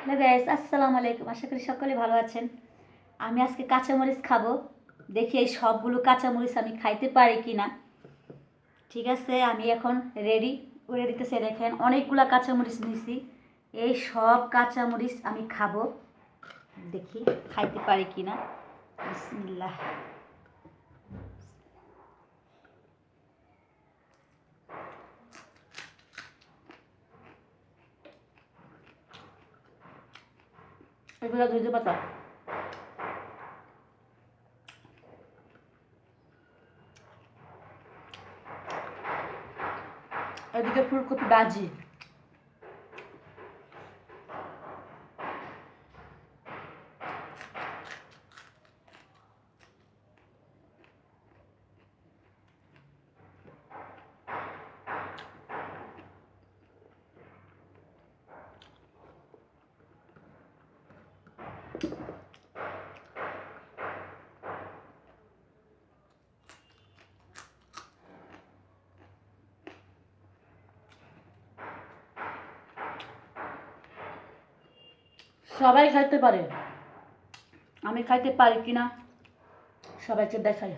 Hello guys, আসসালামু আলাইকুম। আশা করি সকলে ভালো আছেন। আমি আজকে কাঁচামরিচ খাবো। দেখি এই সবগুলো কাঁচামরিচ আমি খাইতে পারি কি না। ঠিক আছে, আমি এখন রেডি করে দিতেছি। দেখেন অনেকগুলা কাঁচামরিচ নিয়েছি। এই সব কাঁচামরিচ আমি খাবো। দেখি খাইতে পারি কি না। বিসমিল্লাহ। এগুলো ধুইতে পাতা। এদিকে ফুলকপি ভাজি। সবাই খাইতে পারে, আমি খাইতে পারি কিনা সবাইকে দেখাই।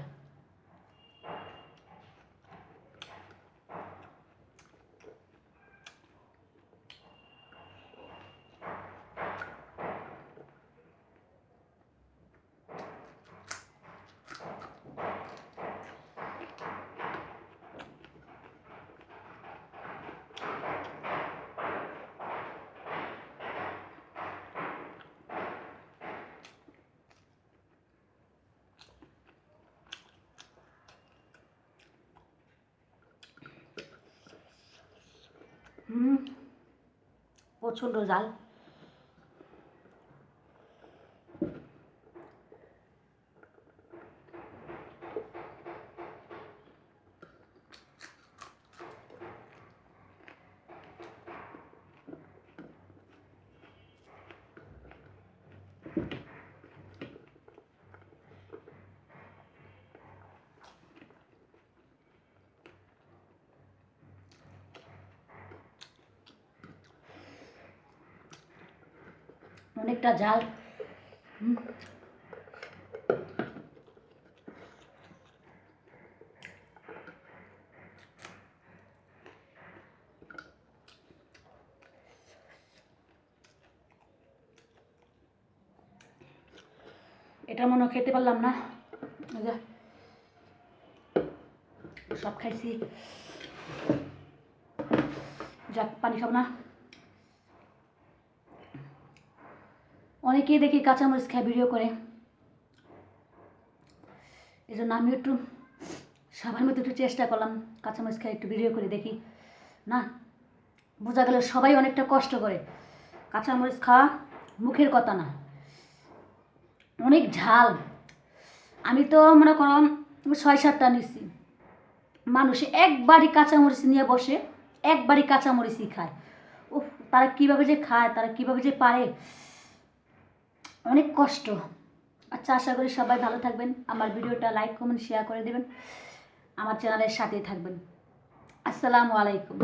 প্রচণ্ড জাল। অনেকটা জাল। এটা মনে খেতে পারলাম না। সব খাইছি, যাক পানি খাবো না। অনেকেই দেখি কাঁচামরিচ খায় ভিডিও করে, এই জন্য আমি একটু সবার মতো একটু চেষ্টা করলাম কাঁচামরিচ খাই একটু ভিডিও করে দেখি। না, বোঝা গেল সবাই অনেকটা কষ্ট করে। কাঁচামরিচ খাওয়া মুখের কথা না, অনেক ঝাল। আমি তো মনে করলাম 6-7টা নিচ্ছি। মানুষ একবারই কাঁচামরিচ নিয়ে বসে, একবারই কাঁচামরিচই খায়। উফ, তারা কীভাবে যে খায়, তারা কীভাবে যে পারে, অনেক কষ্ট। আচ্ছা, আশা করি সবাই ভালো থাকবেন। আমার ভিডিওটা লাইক কমেন্ট শেয়ার করে দেবেন। আমার চ্যানেলের সাথেই থাকবেন। আসসালামু আলাইকুম।